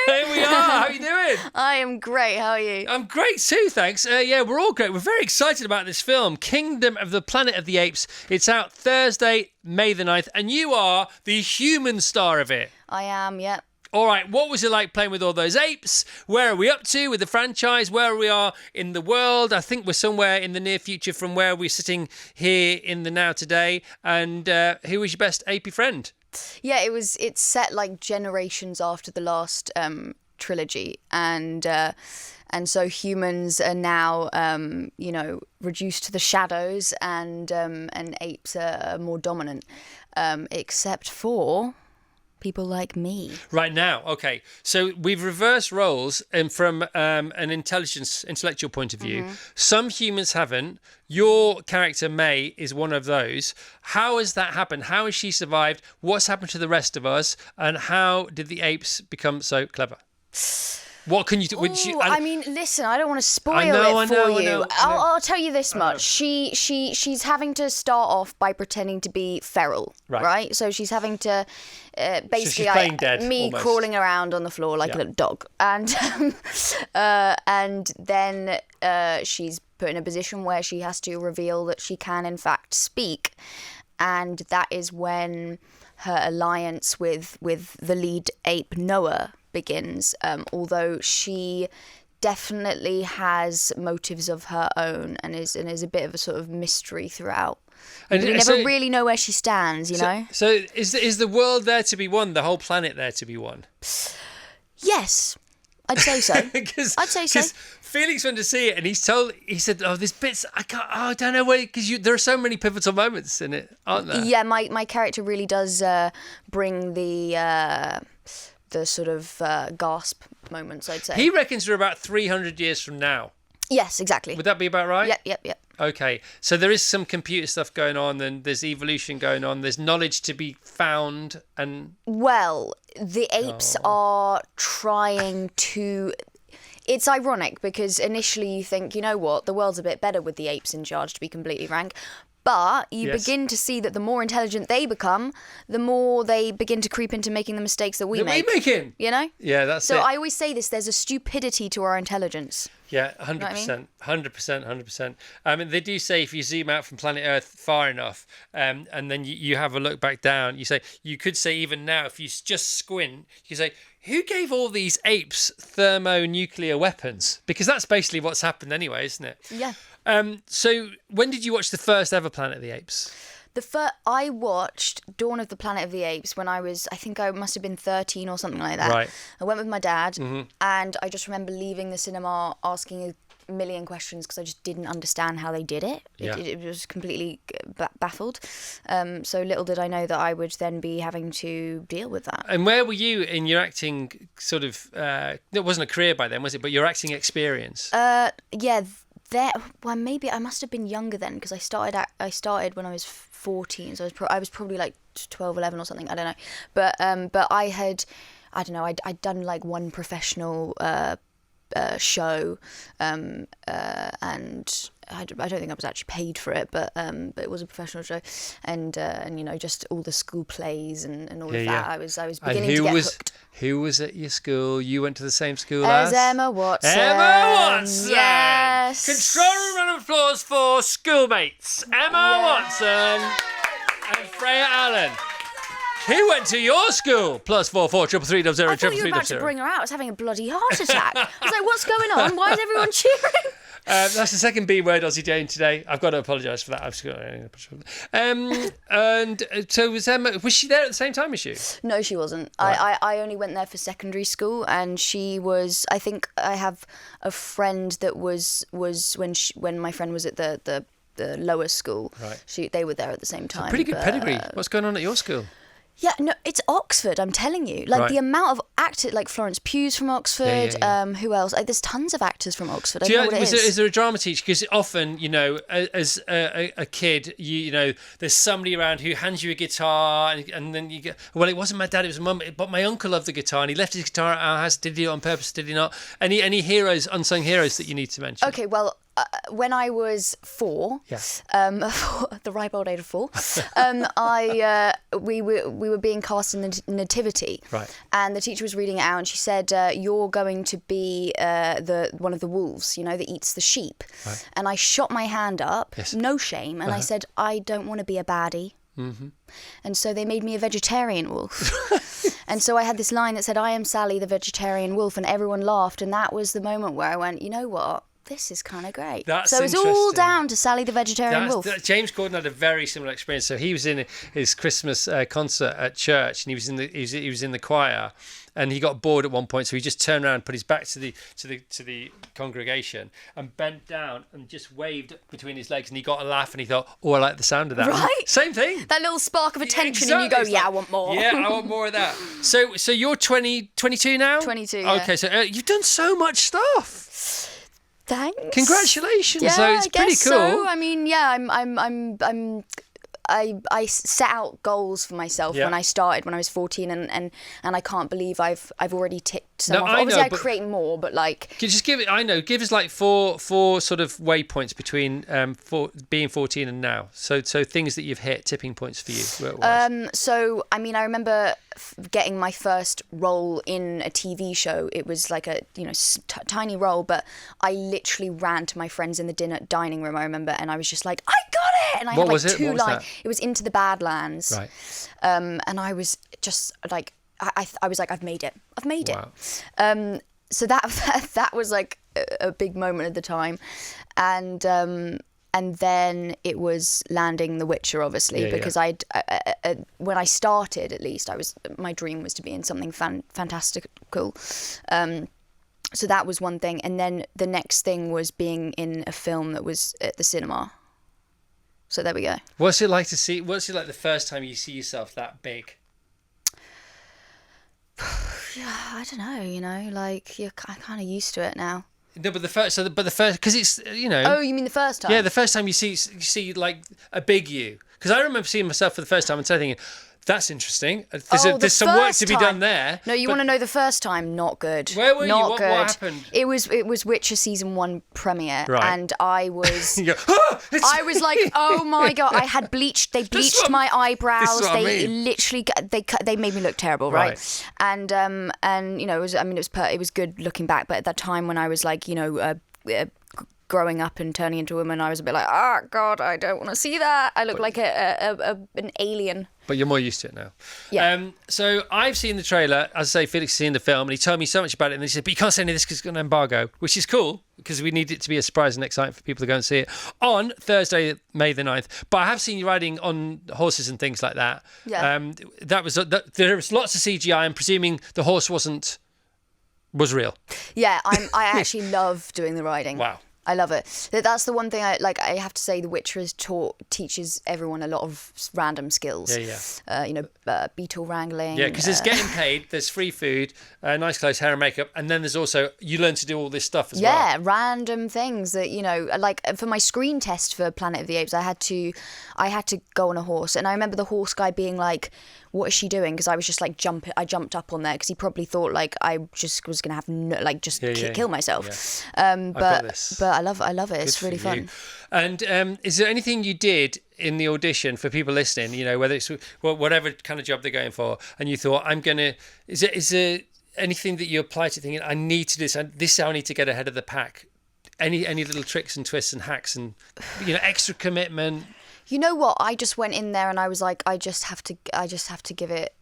Here we are. How are you doing? I am great. How are you? I'm great too, thanks. Yeah, we're all great. We're very excited about this film, Kingdom of the Planet of the Apes. It's out Thursday, May the 9th, and you are the human star of it. I am, yep. All right, what was it like playing with all those apes? Where are we up to with the franchise? Where we are in the world? I think we're somewhere in the near future from where we're sitting here in the now today. And who was your best apey friend? Yeah, it's set like generations after the last trilogy, and so humans are now reduced to the shadows, and apes are more dominant, except for people like me. Right now, okay. So we've reversed roles, and from an intellectual point of view. Some humans haven't. Your character, May, is one of those. How has that happened? How has she survived? What's happened to the rest of us? And how did the apes become so clever? What can you do? I mean, listen, I don't want to spoil it for you. I'll tell you this much. She's having to start off by pretending to be feral, right? So she's having to basically almost. Crawling around on the floor like a little dog, and then she's put in a position where she has to reveal that she can in fact speak, and that is when her alliance with the lead ape Noah begins, although she definitely has motives of her own and is a bit of a sort of mystery throughout. And we never really know where she stands, you know? So is the world there to be won, the whole planet there to be won? Yes, I'd say so. I'd say so. Felix went to see it, and he said, "Oh, there's bits I don't know where, because there are so many pivotal moments in it, aren't there?" Yeah, my character really does bring the sort of gasp moments, I'd say. He reckons we're about 300 years from now. Yes, exactly. Would that be about right? Yep. Okay, so there is some computer stuff going on, and there's evolution going on, there's knowledge to be found, and... Well, the apes are trying to... It's ironic, because initially you think, you know what, the world's a bit better with the apes in charge, to be completely frank. But you begin to see that the more intelligent they become, the more they begin to creep into making the mistakes that we make. Making? You know? Yeah, that's so it. I always say this, there's a stupidity to our intelligence. Yeah, 100%. You know what I mean? 100%. I mean, they do say if you zoom out from planet Earth far enough, and then you have a look back down, you could say even now, if you just squint, you say, who gave all these apes thermonuclear weapons? Because that's basically what's happened anyway, isn't it? Yeah. So when did you watch the first ever Planet of the Apes? I watched Dawn of the Planet of the Apes when I think I must have been 13 or something like that. Right. I went with my dad, and I just remember leaving the cinema asking a million questions because I just didn't understand how they did it. It was completely baffled. So little did I know that I would then be having to deal with that. And where were you in your acting sort of... it wasn't a career by then, was it? But your acting experience? Well, maybe I must have been younger then, because I started when I was 14, so I was probably like 12, 11 or something. I don't know, but I'd done like one professional show, and I don't think I was actually paid for it, but it was a professional show, and just all the school plays and all of that. Yeah. I was beginning to get hooked. Who was at your school? You went to the same school as Emma Watson. Emma Watson! Yes! Control round of applause for schoolmates. Emma Watson and Freya Allan. Who went to your school? +44 333 00 I thought you were about to bring her out. I was having a bloody heart attack. I was like, what's going on? Why is everyone cheering? That's the second B word, Aussie Jane, today. I've got to apologise for that. And so was Emma, was she there at the same time as you? No, she wasn't. Right. I only went there for secondary school, and she was, I think I have a friend that was when my friend was at the lower school. Right. They were there at the same time. Pretty good pedigree. What's going on at your school? Yeah, no, it's Oxford, I'm telling you. Like, the amount of actors, like Florence Pugh's from Oxford, Yeah. Who else? There's tons of actors from Oxford. I don't know what it is. Is there a drama teacher? Because often, as a kid, there's somebody around who hands you a guitar, and then you get, well, it wasn't my dad, it was mum, but my uncle loved the guitar, and he left his guitar at our house. Did he do it on purpose? Did he not? Any heroes, unsung heroes that you need to mention? Okay, well, when I was 4, Yeah. the ripe old age of 4, we were being cast in the Nativity, Right. and the teacher was reading it out, and she said, "You're going to be one of the wolves, that eats the sheep." Right. And I shot my hand up, Yes. no shame, and I said, "I don't want to be a baddie." Mm-hmm. And so they made me a vegetarian wolf. And so I had this line that said, "I am Sally, the vegetarian wolf," and everyone laughed. And that was the moment where I went, you know what? This is kind of great. That's so it's all interesting. down to Sally, the vegetarian wolf. James Corden had a very similar experience. So he was in his Christmas concert at church, and he was in the choir, and he got bored at one point, so he just turned around, put his back to the congregation, and bent down and just waved between his legs, and he got a laugh, and he thought, "Oh, I like the sound of that." Right? Same thing. That little spark of attention, Exactly. and you go, It's "Yeah, like, I want more." Yeah, I want more of that. So you're 22 now? 22, yeah. Okay, so you've done so much stuff. Thanks. Congratulations! Yeah, So it's I pretty guess cool. so. I mean, yeah, I set out goals for myself Yeah. when I started when I was 14, and I can't believe I've already ticked some No, off. I Obviously, know, I but- create more, but like, Can you just give us like four sort of waypoints between being 14 and now. So things that you've hit, tipping points for you. work-wise. so I mean, I remember getting my first role in a TV show. It was like a tiny role, but I literally ran to my friends in the dining room. I remember, and I was just like, "I got it!" And I What had like was it? 2 What was lines. that? It was Into the Badlands. Right. And I was just like, I was like, I've made it. Wow. So that was like a big moment at the time, and then it was landing The Witcher, obviously, Yeah, because I when I started, at least, my dream was to be in something fantastical. So that was one thing, and then the next thing was being in a film that was at the cinema. So there we go. What's it like the first time you see yourself that big? Yeah, I don't know. Like I'm kind of used to it now. No, but the first, because it's Oh, you mean the first time? Yeah, the first time you see like a big you. Because I remember seeing myself for the first time and thinking, "That's interesting. There's some work to be done there." No, you want to know the first time? Not good. Where were you? Not What good. happened? It was Witcher season 1 premiere, Right. and I was. You go, "Ah, it's-" I was like, oh my god! I had bleached. They bleached what- my this eyebrows. is what I They mean. literally they made me look terrible, right? Right. And it was good looking back, but at that time when I was like, growing up and turning into a woman, I was a bit like, oh god, I don't want to see that. I look like an alien. But you're more used to it now. Yeah. So I've seen the trailer. As I say, Felix has seen the film, and he told me so much about it. And he said, "But you can't say any of this because it's got an embargo," which is cool because we need it to be a surprise and exciting for people to go and see it on Thursday, May the 9th. But I have seen you riding on horses and things like that. Yeah. There was lots of CGI. I'm presuming the horse was real. Yeah, I actually love doing the riding. Wow. I love it. That's the one thing I have to say. The Witcher teaches everyone a lot of random skills. Yeah. Beetle wrangling. Yeah, because there's getting paid, there's free food, nice clothes, hair and makeup, and then there's also you learn to do all this stuff as well. Yeah, random things that like for my screen test for Planet of the Apes, I had to go on a horse, and I remember the horse guy being like, "What is she doing?" Because I was just like I jumped up on there because he probably thought like I just was gonna have kill myself. Yeah. got But this. I love it. It's Good really for you. fun. And is there anything you did in the audition for people listening? Whether it's whatever kind of job they're going for, and you thought, Is there anything that you apply to thinking, I need to do this? This I need to get ahead of the pack. Any little tricks and twists and hacks and extra commitment? You know what? I just went in there and I was like, I just have to give it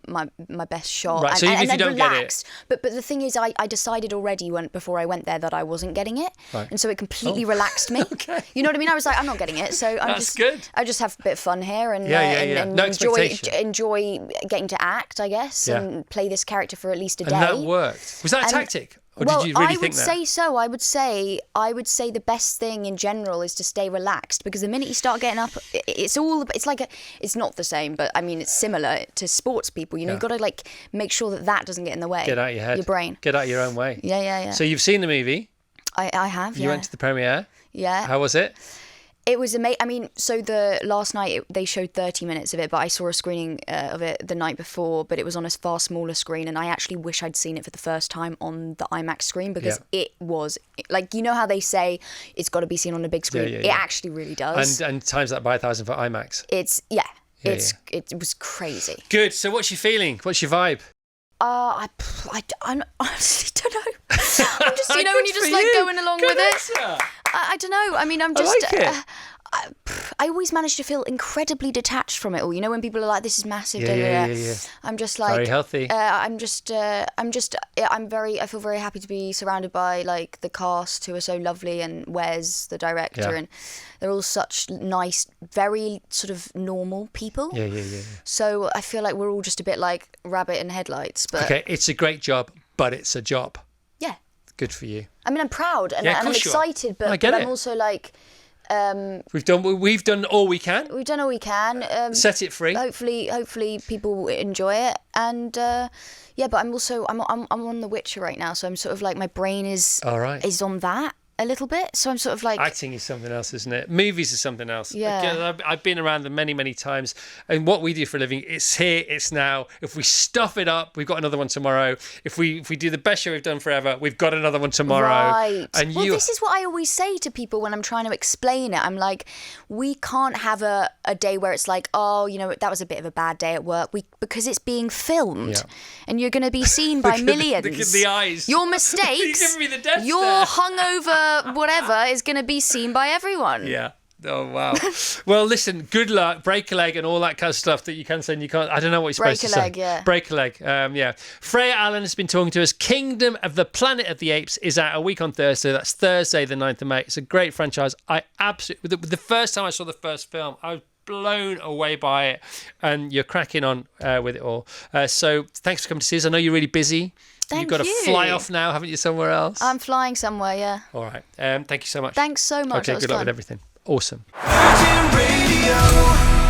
my best shot. Right, so even if you don't get it- relaxed. But the thing is, I decided already before I went there that I wasn't getting it, Right. and so it completely relaxed me. Okay. You know what I mean? I was like, I'm not getting it, so That's good. I just have a bit of fun here and Yeah. No expectation. enjoy getting to act, I guess, Yeah. and play this character for at least a day. And that worked. Was that a And- tactic? Or did you really I would think that? say so. I would say the best thing in general is to stay relaxed, because the minute you start getting up, it's not the same, but I mean it's similar to sports people. You've got to like make sure that doesn't get in the way. Get out of your head. Your brain. Get out of your own way. Yeah. So you've seen the movie. I have. You went to the premiere. Yeah. How was it? It was amazing. I mean, so last night they showed 30 minutes of it, but I saw a screening of it the night before, but it was on a far smaller screen, and I actually wish I'd seen it for the first time on the IMAX screen, because it was, like, you know how they say it's got to be seen on a big screen? It actually really does. And times that by 1,000 for IMAX. It was crazy. Good. So what's your feeling? What's your vibe? I honestly don't know. I'm just, you know, when you're just like going along with it. I don't know. I mean, I'm just. I like it. I always manage to feel incredibly detached from it all. You know, when people are like, "This is massive," I'm just like, very healthy. I feel very happy to be surrounded by like the cast who are so lovely, and Wes, the director, and they're all such nice, very sort of normal people. Yeah. So I feel like we're all just a bit like rabbit in headlights. But okay, it's a great job, but it's a job. Yeah. Good for you. I mean, I'm proud and I'm excited, but I'm also like. We've done all we can. We've done all we can. Set it free. Hopefully people will enjoy it, and but I'm also I'm on The Witcher right now, so I'm sort of like my brain is on that a little bit, so I'm sort of like acting is something else, isn't it? Movies is something else. Yeah. I've been around them many times, and what we do for a living, it's here, it's now. If we stuff it up, we've got another one tomorrow. If we do the best show we've done forever, we've got another one tomorrow. Right. And this is what I always say to people when I'm trying to explain it. I'm like, we can't have a day where it's like, oh, you know, that was a bit of a bad day at work, because it's being filmed, and you're going to be seen by millions. Look at the eyes. Your mistakes. You're giving me the death your stare. hungover whatever is going to be seen by everyone. Yeah. Oh, wow. Well, listen, good luck. Break a leg and all that kind of stuff that you can say and you can't. I don't know what you're supposed to say. Break a leg, yeah. Freya Allan has been talking to us. Kingdom of the Planet of the Apes is out a week on Thursday. That's Thursday, the 9th of May. It's a great franchise. I absolutely... The first time I saw the first film, I was blown away by it. And you're cracking on with it all. So thanks for coming to see us. I know you're really busy. You've got to fly off now, haven't you, somewhere else? I'm flying somewhere, yeah. All right. Thank you so much. Thanks so much. Okay, good luck with everything. Awesome. Virgin Radio.